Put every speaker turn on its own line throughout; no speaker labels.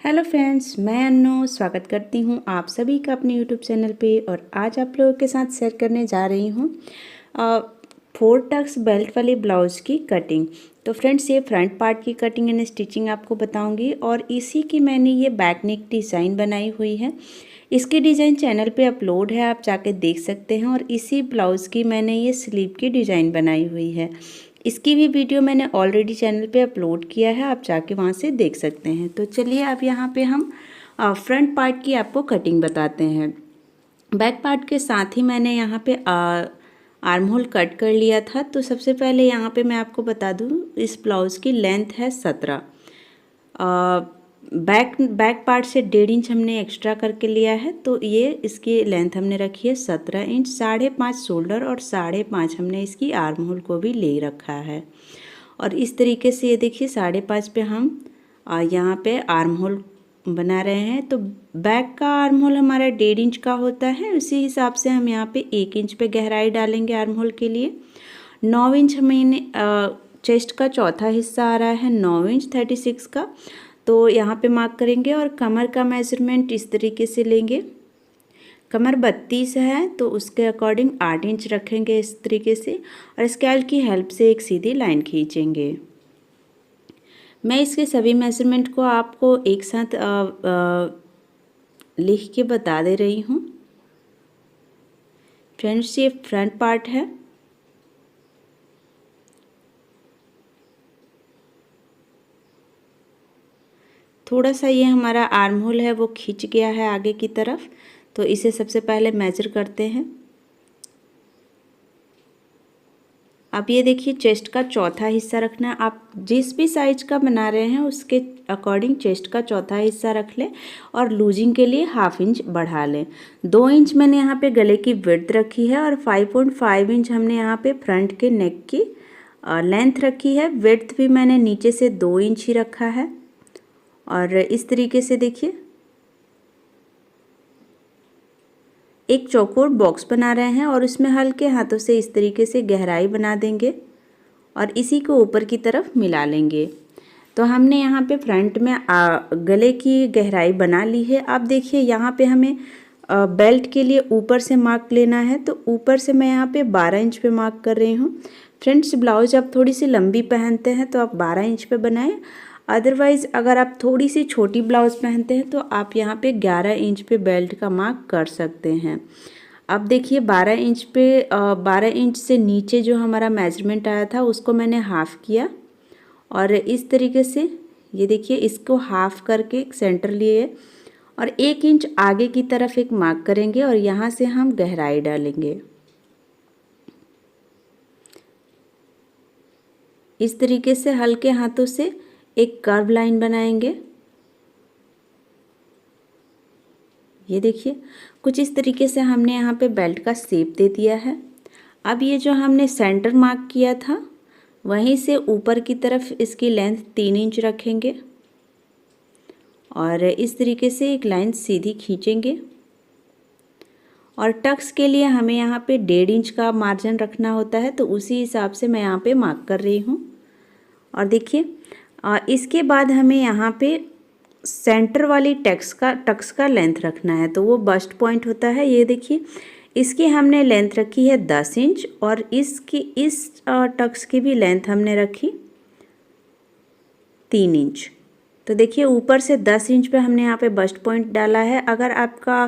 Hello friends, मैं अन्नू स्वागत करती हूँ आप सभी का अपने यूट्यूब चैनल पे। और आज आप लोगों के साथ शेयर करने जा रही हूँ 4 टक्स बेल्ट वाली ब्लाउज़ की कटिंग। तो फ्रेंड्स, ये फ्रंट पार्ट की कटिंग एंड स्टिचिंग आपको बताऊंगी और इसी की मैंने ये बैक नेक डिज़ाइन बनाई हुई है। इसकी डिज़ाइन चैनल पे अपलोड है, आप जाके देख सकते हैं। और इसी ब्लाउज़ की मैंने ये स्लीव की डिज़ाइन बनाई हुई है। इसकी भी वीडियो मैंने ऑलरेडी चैनल पे अपलोड किया है, आप जाके वहाँ से देख सकते हैं। तो चलिए अब यहाँ पे हम फ्रंट पार्ट की आपको कटिंग बताते हैं। बैक पार्ट के साथ ही मैंने यहाँ पे आर्म होल कट कर लिया था। तो सबसे पहले यहाँ पे मैं आपको बता दूँ, इस ब्लाउज़ की लेंथ है 17। बैक पार्ट से 1.5 इंच हमने एक्स्ट्रा करके लिया है। तो ये इसकी लेंथ हमने रखी है 17 इंच। 5.5 शोल्डर और 5.5 हमने इसकी आर्म होल को भी ले रखा है। और इस तरीके से ये देखिए 5.5 पे हम यहाँ पे आर्म होल बना रहे हैं। तो बैक का आर्म होल हमारा 1.5 इंच का होता है, उसी हिसाब से हम यहाँ पे 1 इंच पे गहराई डालेंगे आर्म होल के लिए। 9 इंच हमें चेस्ट का चौथा हिस्सा आ रहा है, 9 इंच 36 का। तो यहाँ पे मार्क करेंगे और कमर का मेजरमेंट इस तरीके से लेंगे। कमर 32 है तो उसके अकॉर्डिंग 8 इंच रखेंगे इस तरीके से, और स्केल की हेल्प से एक सीधी लाइन खींचेंगे। मैं इसके सभी मेजरमेंट को आपको एक साथ लिख के बता दे रही हूँ। फ्रेंड्स, ये फ्रंट पार्ट है। थोड़ा सा ये हमारा आर्म होल है वो खींच गया है आगे की तरफ, तो इसे सबसे पहले मेजर करते हैं। अब ये देखिए चेस्ट का चौथा हिस्सा रखना है। आप जिस भी साइज का बना रहे हैं उसके अकॉर्डिंग चेस्ट का चौथा हिस्सा रख लें और लूजिंग के लिए 1/2 इंच बढ़ा लें। 2 इंच मैंने यहाँ पे गले की विड्थ रखी है और 5.5 इंच हमने यहाँ पे फ्रंट के नेक की लेंथ रखी है। विड्थ भी मैंने नीचे से 2 इंच ही रखा है। और इस तरीके से देखिए एक चौकोर बॉक्स बना रहे हैं और उसमें हल्के हाथों से इस तरीके से गहराई बना देंगे और इसी को ऊपर की तरफ मिला लेंगे। तो हमने यहाँ पे फ्रंट में गले की गहराई बना ली है। अब देखिए यहाँ पे हमें बेल्ट के लिए ऊपर से मार्क लेना है। तो ऊपर से मैं यहाँ पे 12 इंच पे मार्क कर रही हूँ। फ्रेंड्स, ब्लाउज आप थोड़ी सी लंबी पहनते हैं तो आप 12 इंच पे बनाएं। अदरवाइज़ अगर आप थोड़ी सी छोटी ब्लाउज़ पहनते हैं तो आप यहाँ पे 11 इंच पे बेल्ट का मार्क कर सकते हैं। अब देखिए 12 इंच से नीचे जो हमारा मेजरमेंट आया था उसको मैंने हाफ़ किया और इस तरीके से ये देखिए इसको हाफ़ करके सेंटर लिए और 1 इंच आगे की तरफ एक मार्क करेंगे और यहाँ से हम गहराई डालेंगे। इस तरीके से हल्के हाथों से एक कर्व लाइन बनाएंगे। ये देखिए कुछ इस तरीके से हमने यहाँ पे बेल्ट का शेप दे दिया है। अब ये जो हमने सेंटर मार्क किया था वहीं से ऊपर की तरफ इसकी लेंथ 3 इंच रखेंगे और इस तरीके से एक लाइन सीधी खींचेंगे। और टक्स के लिए हमें यहाँ पे 1.5 इंच का मार्जिन रखना होता है, तो उसी हिसाब से मैं यहाँ पे मार्क कर रही हूँ। और देखिए इसके बाद हमें यहाँ पे सेंटर वाली टक्स का लेंथ रखना है, तो वो बस्ट पॉइंट होता है। ये देखिए इसकी हमने लेंथ रखी है 10 इंच और इस टक्स की भी लेंथ हमने रखी 3 इंच। तो देखिए ऊपर से 10 इंच पे हमने यहाँ पे बस्ट पॉइंट डाला है। अगर आपका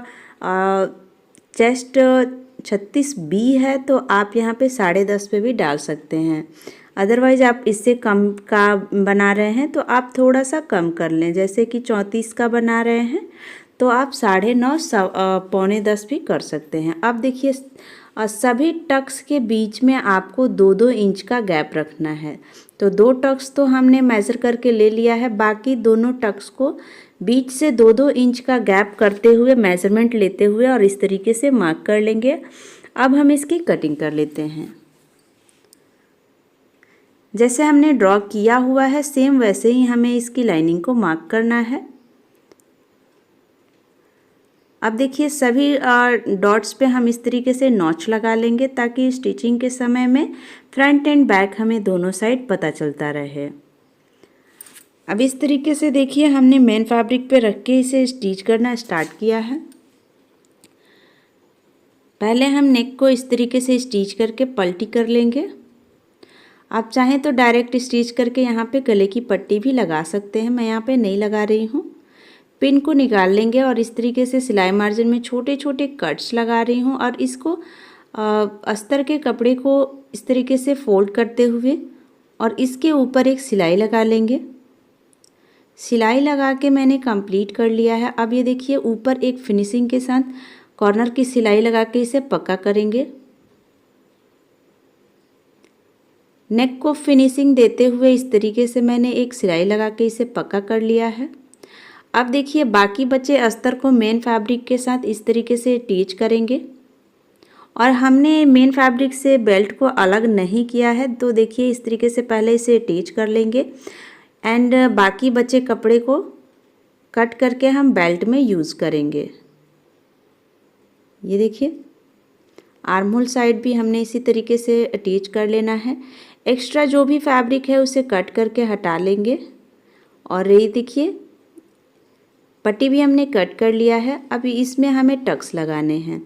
चेस्ट 36B है तो आप यहाँ पे 10.5 पे भी डाल सकते हैं। अदरवाइज़ आप इससे कम का बना रहे हैं तो आप थोड़ा सा कम कर लें। जैसे कि 34 का बना रहे हैं तो आप 9.5 पौने 10 भी कर सकते हैं। अब देखिए सभी टक्स के बीच में आपको 2-2 इंच का गैप रखना है। तो 2 टक्स तो हमने मेज़र करके ले लिया है, बाकी दोनों टक्स को बीच से 2-2 इंच का गैप करते हुए मेज़रमेंट लेते हुए और इस तरीके से मार्क कर लेंगे। अब हम इसकी कटिंग कर लेते हैं। जैसे हमने ड्रॉ किया हुआ है सेम वैसे ही हमें इसकी लाइनिंग को मार्क करना है। अब देखिए सभी डॉट्स पे हम इस तरीके से नॉच लगा लेंगे ताकि स्टिचिंग के समय में फ्रंट एंड बैक हमें दोनों साइड पता चलता रहे। अब इस तरीके से देखिए हमने मेन फैब्रिक पे रख के इसे स्टिच करना स्टार्ट किया है। पहले हम नेक को इस तरीके से स्टिच करके पलटी कर लेंगे। आप चाहें तो डायरेक्ट स्टिच करके यहाँ पे गले की पट्टी भी लगा सकते हैं, मैं यहाँ पे नहीं लगा रही हूँ। पिन को निकाल लेंगे और इस तरीके से सिलाई मार्जिन में छोटे छोटे कट्स लगा रही हूँ और इसको अस्तर के कपड़े को इस तरीके से फोल्ड करते हुए और इसके ऊपर एक सिलाई लगा लेंगे। सिलाई लगा के मैंने कंप्लीट कर लिया है। अब ये देखिए ऊपर एक फिनिशिंग के साथ कॉर्नर की सिलाई लगा के इसे पक्का करेंगे। नेक को फिनिशिंग देते हुए इस तरीके से मैंने एक सिलाई लगा के इसे पक्का कर लिया है। अब देखिए बाकी बचे अस्तर को मेन फैब्रिक के साथ इस तरीके से अटैच करेंगे और हमने मेन फैब्रिक से बेल्ट को अलग नहीं किया है, तो देखिए इस तरीके से पहले इसे अटैच कर लेंगे एंड बाकी बचे कपड़े को कट करके हम बेल्ट में यूज़ करेंगे। ये देखिए आर्म होल साइड भी हमने इसी तरीके से अटैच कर लेना है। एक्स्ट्रा जो भी फैब्रिक है उसे कट करके हटा लेंगे और ये देखिए पट्टी भी हमने कट कर लिया है। अभी इसमें हमें टक्स लगाने हैं।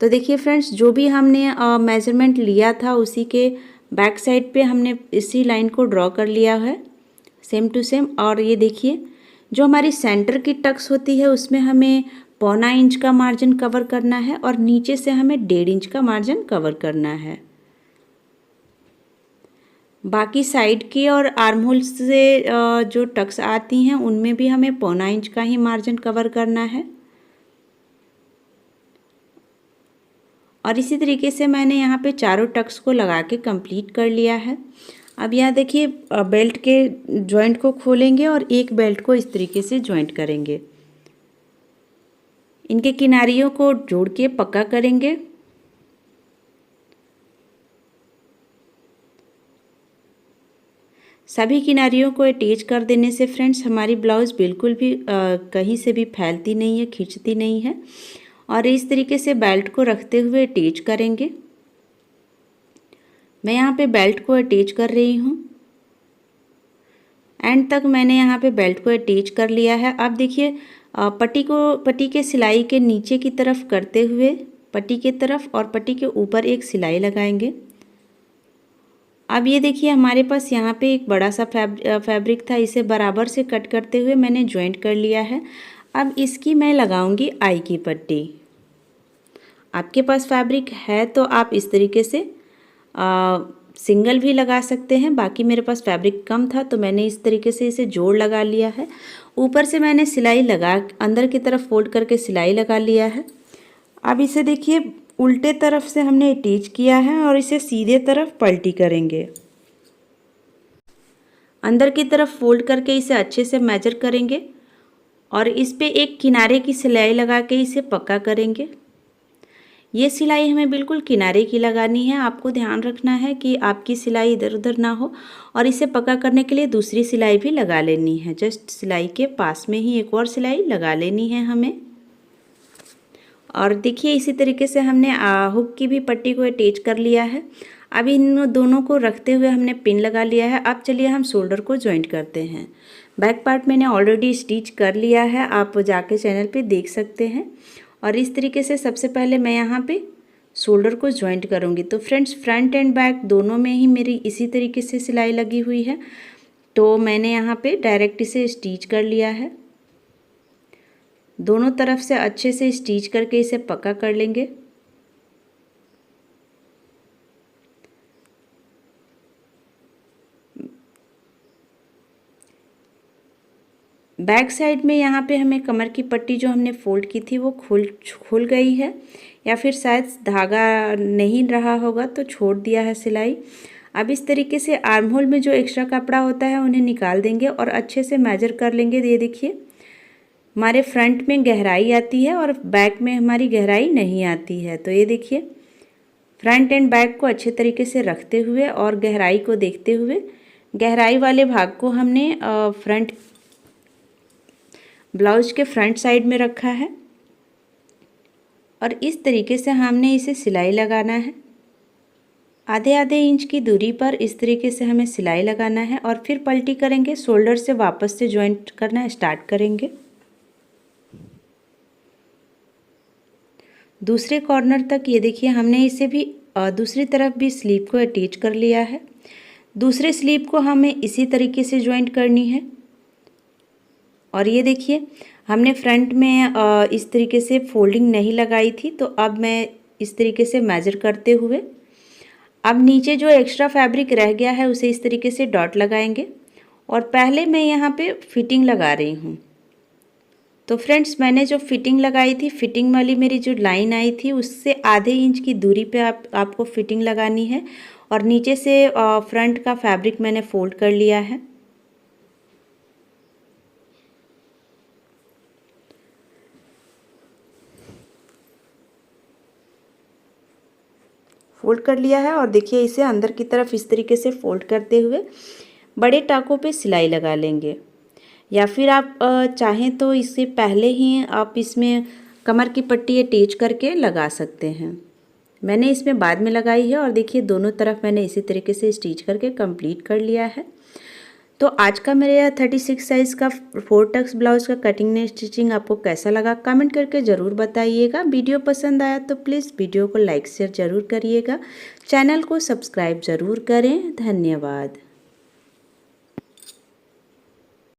तो देखिए फ्रेंड्स, जो भी हमने मेजरमेंट लिया था उसी के बैक साइड पे हमने इसी लाइन को ड्रॉ कर लिया है सेम टू सेम। और ये देखिए जो हमारी सेंटर की टक्स होती है उसमें हमें 1.25 इंच का मार्जिन कवर करना है और नीचे से हमें 1.5 इंच का मार्जिन कवर करना है। बाकी साइड की और आर्म होल से जो टक्स आती हैं उनमें भी हमें 1.25 इंच का ही मार्जिन कवर करना है। और इसी तरीके से मैंने यहाँ पे चारों टक्स को लगा के कंप्लीट कर लिया है। अब यहाँ देखिए बेल्ट के जॉइंट को खोलेंगे और एक बेल्ट को इस तरीके से जॉइंट करेंगे। इनके किनारियों को जोड़ के पक्का करेंगे। सभी किनारियों को अटैच कर देने से फ्रेंड्स हमारी ब्लाउज़ बिल्कुल भी कहीं से भी फैलती नहीं है, खींचती नहीं है। और इस तरीके से बेल्ट को रखते हुए अटैच करेंगे। मैं यहाँ पे बेल्ट को अटैच कर रही हूँ। एंड तक मैंने यहाँ पे बेल्ट को अटैच कर लिया है। अब देखिए पट्टी के सिलाई के नीचे की तरफ करते हुए पट्टी की तरफ और पट्टी के ऊपर एक सिलाई लगाएंगे। अब ये देखिए हमारे पास यहाँ पे एक बड़ा सा फैब्रिक था, इसे बराबर से कट करते हुए मैंने जॉइंट कर लिया है। अब इसकी मैं लगाऊंगी आई की पट्टी। आपके पास फैब्रिक है तो आप इस तरीके से सिंगल भी लगा सकते हैं, बाकी मेरे पास फैब्रिक कम था तो मैंने इस तरीके से इसे जोड़ लगा लिया है। ऊपर से मैंने सिलाई लगा अंदर की तरफ फोल्ड करके सिलाई लगा लिया है। अब इसे देखिए उल्टे तरफ से हमने अटैच किया है और इसे सीधे तरफ पलटी करेंगे। अंदर की तरफ फोल्ड करके इसे अच्छे से मेजर करेंगे और इस पे एक किनारे की सिलाई लगा के इसे पक्का करेंगे। ये सिलाई हमें बिल्कुल किनारे की लगानी है। आपको ध्यान रखना है कि आपकी सिलाई इधर उधर ना हो और इसे पक्का करने के लिए दूसरी सिलाई भी लगा लेनी है। जस्ट सिलाई के पास में ही एक और सिलाई लगा लेनी है हमें। और देखिए इसी तरीके से हमने हुक की भी पट्टी को अटैच कर लिया है। अब इन दोनों को रखते हुए हमने पिन लगा लिया है। अब चलिए हम शोल्डर को जॉइंट करते हैं। बैक पार्ट मैंने ऑलरेडी स्टिच कर लिया है, आप जाके चैनल पे देख सकते हैं। और इस तरीके से सबसे पहले मैं यहाँ पे शोल्डर को जॉइंट करूँगी। तो फ्रेंड्स फ्रंट एंड बैक दोनों में ही मेरी इसी तरीके से सिलाई लगी हुई है, तो मैंने यहाँ पे डायरेक्ट इसे स्टिच कर लिया है। दोनों तरफ से अच्छे से स्टिच करके इसे पक्का कर लेंगे। बैक साइड में यहाँ पे हमें कमर की पट्टी जो हमने फोल्ड की थी वो खुल गई है, या फिर शायद धागा नहीं रहा होगा तो छोड़ दिया है सिलाई। अब इस तरीके से आर्म होल में जो एक्स्ट्रा कपड़ा होता है उन्हें निकाल देंगे और अच्छे से मेजर कर लेंगे। ये देखिए हमारे फ्रंट में गहराई आती है और बैक में हमारी गहराई नहीं आती है। तो ये देखिए फ्रंट एंड बैक को अच्छे तरीके से रखते हुए और गहराई को देखते हुए गहराई वाले भाग को हमने फ्रंट ब्लाउज के फ्रंट साइड में रखा है और इस तरीके से हमने इसे सिलाई लगाना है। आधे आधे इंच की दूरी पर इस तरीके से हमें सिलाई लगाना है और फिर पलटी करेंगे, शोल्डर से वापस से जॉइंट करना स्टार्ट करेंगे। दूसरे कॉर्नर तक ये देखिए हमने इसे भी दूसरी तरफ भी स्लीव को अटैच कर लिया है। दूसरे स्लीव को हमें इसी तरीके से जॉइंट करनी है। और ये देखिए हमने फ्रंट में इस तरीके से फोल्डिंग नहीं लगाई थी, तो अब मैं इस तरीके से मेजर करते हुए अब नीचे जो एक्स्ट्रा फैब्रिक रह गया है उसे इस तरीके से डॉट लगाएंगे और पहले मैं यहाँ पे फिटिंग लगा रही हूँ। तो फ्रेंड्स मैंने जो फिटिंग लगाई थी, फिटिंग वाली मेरी जो लाइन आई थी उससे आधे इंच की दूरी पे आपको फिटिंग लगानी है और नीचे से फ्रंट का फैब्रिक मैंने फोल्ड कर लिया है। फोल्ड कर लिया है और देखिए इसे अंदर की तरफ इस तरीके से फोल्ड करते हुए बड़े टाकों पे सिलाई लगा लेंगे, या फिर आप चाहें तो इससे पहले ही आप इसमें कमर की पट्टी अटैच करके लगा सकते हैं। मैंने इसमें बाद में लगाई है और देखिए दोनों तरफ मैंने इसी तरीके से स्टिच करके कंप्लीट कर लिया है। तो आज का मेरे 36 साइज़ का 4 टक्स ब्लाउज़ का कटिंग ने स्टिचिंग आपको कैसा लगा कमेंट करके ज़रूर बताइएगा। वीडियो पसंद आया तो प्लीज़ वीडियो को लाइक शेयर ज़रूर करिएगा। चैनल को सब्सक्राइब ज़रूर करें। धन्यवाद।